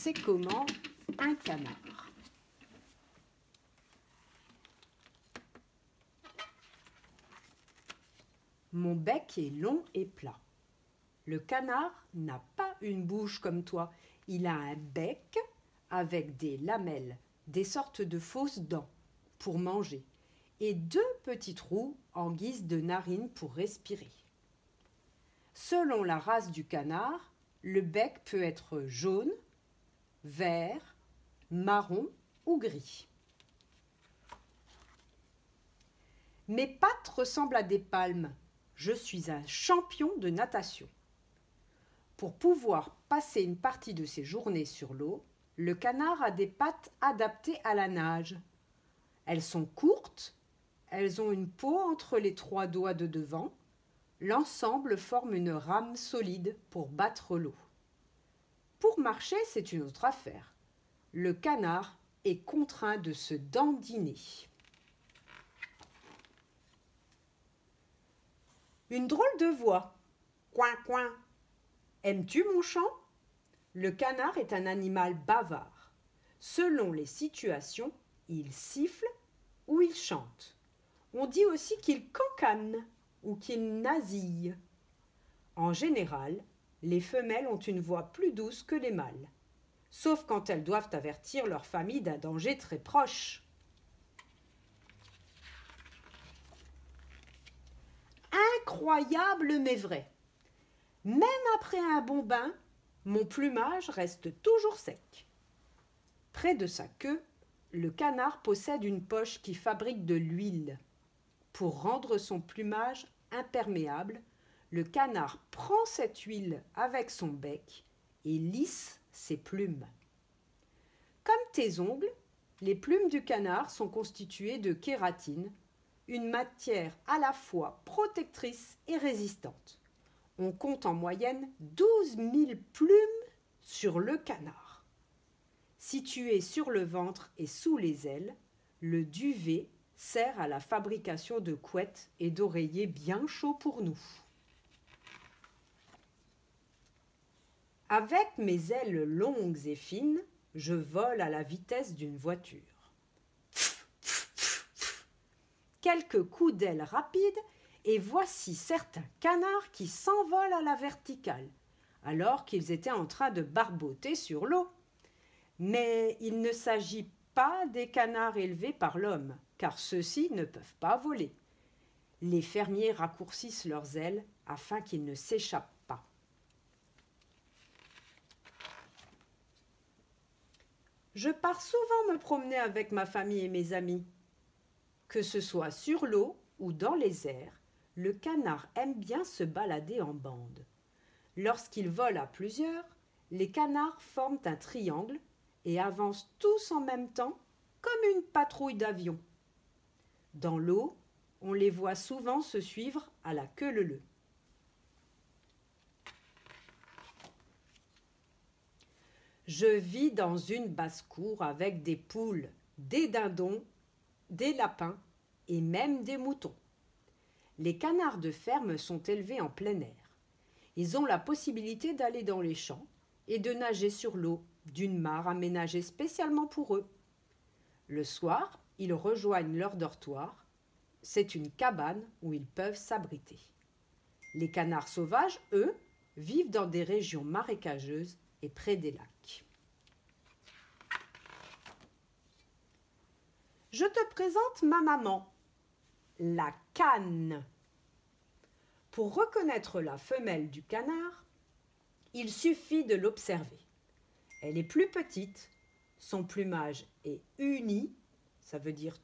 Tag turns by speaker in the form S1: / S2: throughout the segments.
S1: C'est comment un canard. Mon bec est long et plat. Le canard n'a pas une bouche comme toi. Il a un bec avec des lamelles, des sortes de fausses dents pour manger et deux petits trous en guise de narines pour respirer. Selon la race du canard, le bec peut être jaune, vert, marron ou gris. Mes pattes ressemblent à des palmes. Je suis un champion de natation. Pour pouvoir passer une partie de ses journées sur l'eau, le canard a des pattes adaptées à la nage. Elles sont courtes, elles ont une peau entre les 3 doigts de devant. L'ensemble forme une rame solide pour battre l'eau. Pour marcher, c'est une autre affaire. Le canard est contraint de se dandiner. Une drôle de voix. Coin, coin. Aimes-tu mon chant? Le canard est un animal bavard. Selon les situations, il siffle ou il chante. On dit aussi qu'il cancane ou qu'il nasille. En général, les femelles ont une voix plus douce que les mâles, sauf quand elles doivent avertir leur famille d'un danger très proche. Incroyable mais vrai. Même après un bon bain, mon plumage reste toujours sec. Près de sa queue, le canard possède une poche qui fabrique de l'huile. Pour rendre son plumage imperméable, le canard prend cette huile avec son bec et lisse ses plumes. Comme tes ongles, les plumes du canard sont constituées de kératine, une matière à la fois protectrice et résistante. On compte en moyenne 12 000 plumes sur le canard. Situé sur le ventre et sous les ailes, le duvet sert à la fabrication de couettes et d'oreillers bien chauds pour nous. Avec mes ailes longues et fines, je vole à la vitesse d'une voiture. Quelques coups d'ailes rapides et voici certains canards qui s'envolent à la verticale, alors qu'ils étaient en train de barboter sur l'eau. Mais il ne s'agit pas des canards élevés par l'homme, car ceux-ci ne peuvent pas voler. Les fermiers raccourcissent leurs ailes afin qu'ils ne s'échappent pas. Je pars souvent me promener avec ma famille et mes amis. Que ce soit sur l'eau ou dans les airs, le canard aime bien se balader en bande. Lorsqu'il vole à plusieurs, les canards forment un triangle et avancent tous en même temps comme une patrouille d'avion. Dans l'eau, on les voit souvent se suivre à la queue leu-leu. Je vis dans une basse-cour avec des poules, des dindons, des lapins et même des moutons. Les canards de ferme sont élevés en plein air. Ils ont la possibilité d'aller dans les champs et de nager sur l'eau d'une mare aménagée spécialement pour eux. Le soir, ils rejoignent leur dortoir. C'est une cabane où ils peuvent s'abriter. Les canards sauvages, eux, vivent dans des régions marécageuses et près des lacs. Je te présente ma maman, la cane. Pour reconnaître la femelle du canard, il suffit de l'observer. Elle est plus petite, son plumage est uni, ça veut dire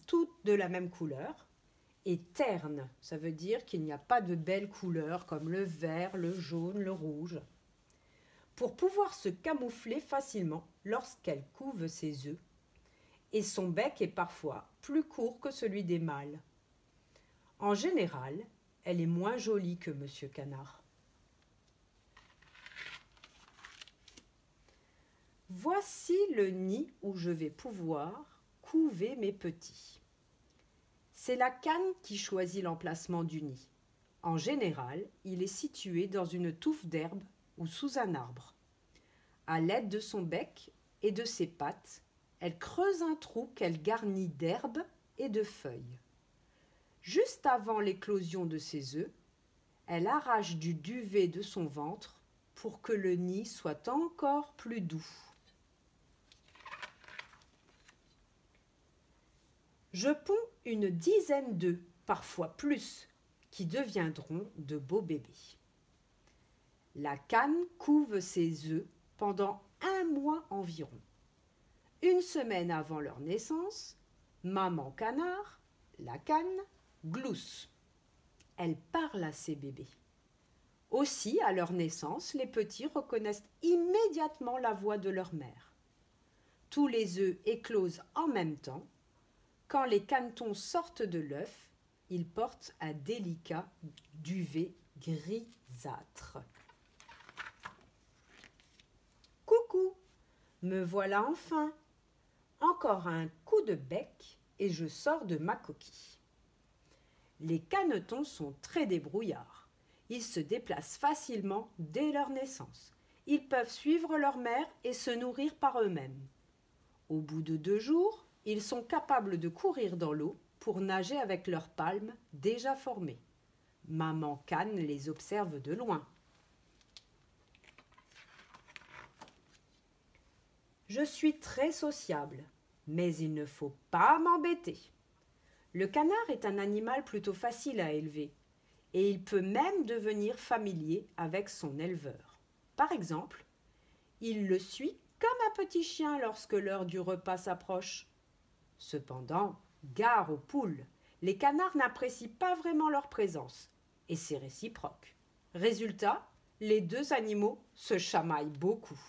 S1: toutes de la même couleur, et terne, ça veut dire qu'il n'y a pas de belles couleurs comme le vert, le jaune, le rouge. Pour pouvoir se camoufler facilement lorsqu'elle couve ses œufs, et son bec est parfois plus court que celui des mâles. En général, elle est moins jolie que Monsieur Canard. Voici le nid où je vais pouvoir couver mes petits. C'est la cane qui choisit l'emplacement du nid. En général, il est situé dans une touffe d'herbe ou sous un arbre. À l'aide de son bec et de ses pattes, elle creuse un trou qu'elle garnit d'herbes et de feuilles. Juste avant l'éclosion de ses œufs, elle arrache du duvet de son ventre pour que le nid soit encore plus doux. Je ponds une dizaine d'œufs, parfois plus, qui deviendront de beaux bébés. La cane couve ses œufs pendant 1 mois environ. Une semaine avant leur naissance, maman canard, la cane, glousse. Elle parle à ses bébés. Aussi, à leur naissance, les petits reconnaissent immédiatement la voix de leur mère. Tous les œufs éclosent en même temps. Quand les canetons sortent de l'œuf, ils portent un délicat duvet grisâtre. Coucou, me voilà enfin. Encore un coup de bec et je sors de ma coquille. Les canetons sont très débrouillards. Ils se déplacent facilement dès leur naissance. Ils peuvent suivre leur mère et se nourrir par eux-mêmes. Au bout de 2 jours, ils sont capables de courir dans l'eau pour nager avec leurs palmes déjà formées. Maman cane les observe de loin. Je suis très sociable, mais il ne faut pas m'embêter. Le canard est un animal plutôt facile à élever et il peut même devenir familier avec son éleveur. Par exemple, il le suit comme un petit chien lorsque l'heure du repas s'approche. Cependant, gare aux poules, les canards n'apprécient pas vraiment leur présence et c'est réciproque. Résultat, les 2 animaux se chamaillent beaucoup.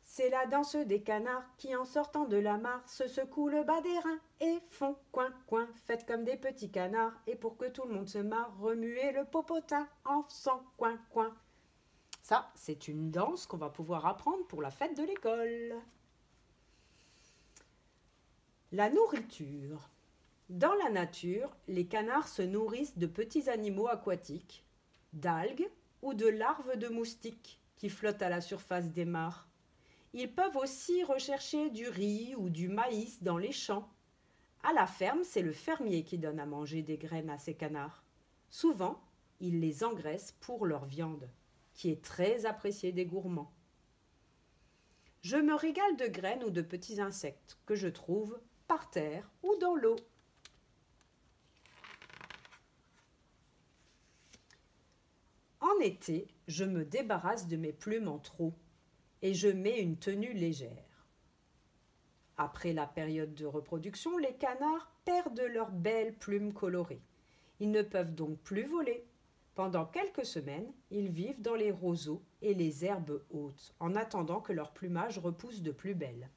S1: C'est la danse des canards qui, en sortant de la mare, se secouent le bas des reins et font coin coin, faites comme des petits canards. Et pour que tout le monde se marre, remuez le popotin en faisant coin coin. Ça, c'est une danse qu'on va pouvoir apprendre pour la fête de l'école. La nourriture. Dans la nature, les canards se nourrissent de petits animaux aquatiques, d'algues ou de larves de moustiques qui flottent à la surface des mares. Ils peuvent aussi rechercher du riz ou du maïs dans les champs. À la ferme, c'est le fermier qui donne à manger des graines à ses canards. Souvent, il les engraisse pour leur viande, qui est très appréciée des gourmands. Je me régale de graines ou de petits insectes que je trouve par terre ou dans l'eau. En été, je me débarrasse de mes plumes en trop et je mets une tenue légère. Après la période de reproduction, les canards perdent leurs belles plumes colorées. Ils ne peuvent donc plus voler. Pendant quelques semaines, ils vivent dans les roseaux et les herbes hautes, en attendant que leur plumage repousse de plus belle.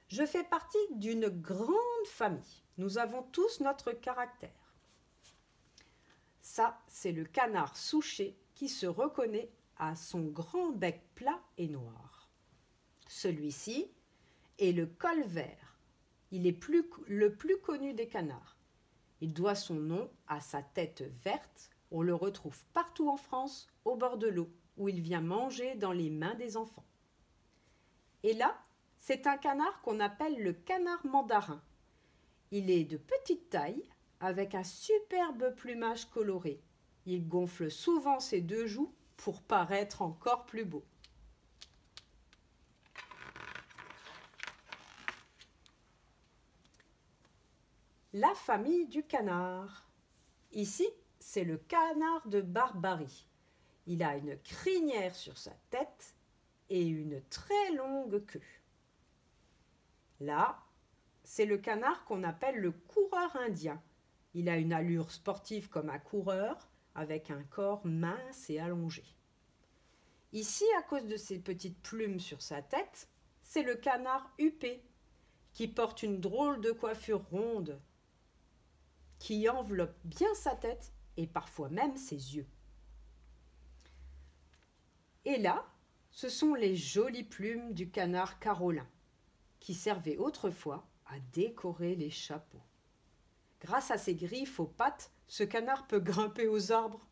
S1: Je fais partie d'une grande famille. Nous avons tous notre caractère. Ça, c'est le canard souchet qui se reconnaît à son grand bec plat et noir. Celui-ci est le colvert. Il est le plus connu des canards. Il doit son nom à sa tête verte. On le retrouve partout en France, au bord de l'eau, où il vient manger dans les mains des enfants. Et là, c'est un canard qu'on appelle le canard mandarin. Il est de petite taille, avec un superbe plumage coloré. Il gonfle souvent ses 2 joues pour paraître encore plus beau. La famille du canard. Ici, c'est le canard de Barbarie. Il a une crinière sur sa tête et une très longue queue. Là, c'est le canard qu'on appelle le coureur indien. Il a une allure sportive comme un coureur, avec un corps mince et allongé. Ici, à cause de ses petites plumes sur sa tête, c'est le canard huppé, qui porte une drôle de coiffure ronde, qui enveloppe bien sa tête et parfois même ses yeux. Et là, ce sont les jolies plumes du canard carolin, qui servaient autrefois à décorer les chapeaux. Grâce à ses griffes aux pattes, ce canard peut grimper aux arbres.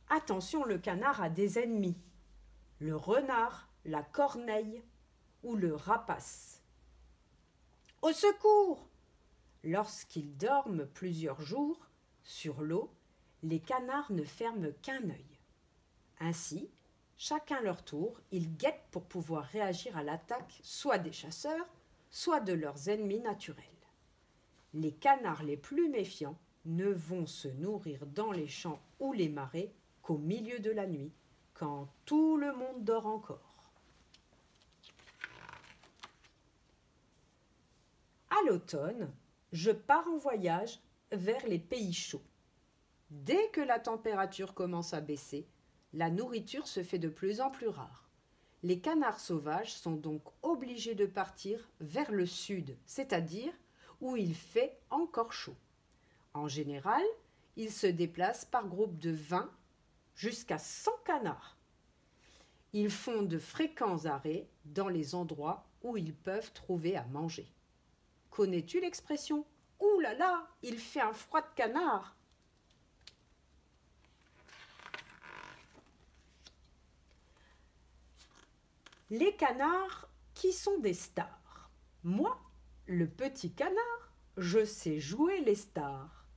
S1: Attention, le canard a des ennemis. Le renard, la corneille ou le rapace. Au secours! Lorsqu'ils dorment plusieurs jours sur l'eau, les canards ne ferment qu'un œil. Ainsi, chacun leur tour, ils guettent pour pouvoir réagir à l'attaque soit des chasseurs, soit de leurs ennemis naturels. Les canards les plus méfiants ne vont se nourrir dans les champs ou les marais qu'au milieu de la nuit, quand tout le monde dort encore. À l'automne, je pars en voyage vers les pays chauds. Dès que la température commence à baisser, la nourriture se fait de plus en plus rare. Les canards sauvages sont donc obligés de partir vers le sud, c'est-à-dire où il fait encore chaud. En général, ils se déplacent par groupe de 20 jusqu'à 100 canards. Ils font de fréquents arrêts dans les endroits où ils peuvent trouver à manger. Connais-tu l'expression « Ouh là là, il fait un froid de canard » ? Les canards qui sont des stars. Moi, le petit canard, je sais jouer les stars.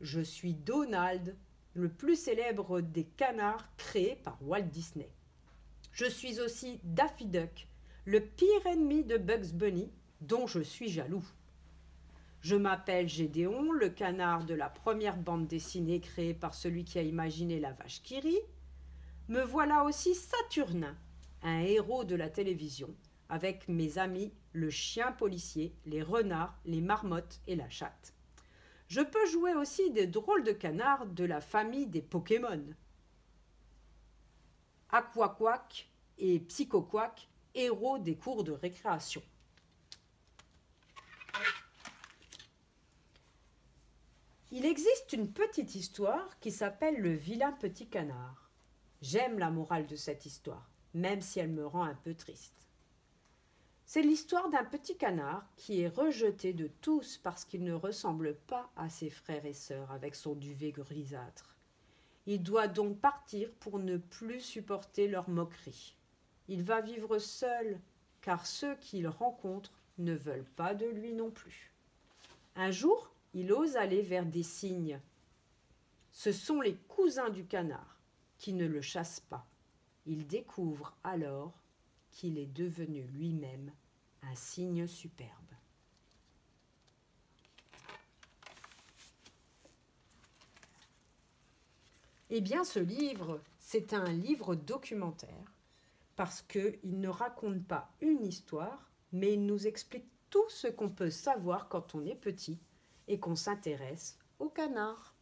S1: Je suis Donald, le plus célèbre des canards créés par Walt Disney. Je suis aussi Daffy Duck, le pire ennemi de Bugs Bunny, dont je suis jaloux. Je m'appelle Gédéon, le canard de la première bande dessinée créée par celui qui a imaginé la vache qui rit. Me voilà aussi Saturnin, un héros de la télévision, avec mes amis le chien policier, les renards, les marmottes et la chatte. Je peux jouer aussi des drôles de canards de la famille des Pokémon. Aquaquack et Psychoquack, héros des cours de récréation. Il existe une petite histoire qui s'appelle Le vilain petit canard. J'aime la morale de cette histoire, même si elle me rend un peu triste. C'est l'histoire d'un petit canard qui est rejeté de tous parce qu'il ne ressemble pas à ses frères et sœurs avec son duvet grisâtre. Il doit donc partir pour ne plus supporter leurs moqueries. Il va vivre seul, car ceux qu'il rencontre ne veulent pas de lui non plus. Un jour, il ose aller vers des cygnes. Ce sont les cousins du canard qui ne le chassent pas. Il découvre alors qu'il est devenu lui-même un cygne superbe. Eh bien, ce livre, c'est un livre documentaire parce qu'il ne raconte pas une histoire, mais il nous explique tout ce qu'on peut savoir quand on est petit et qu'on s'intéresse au canard.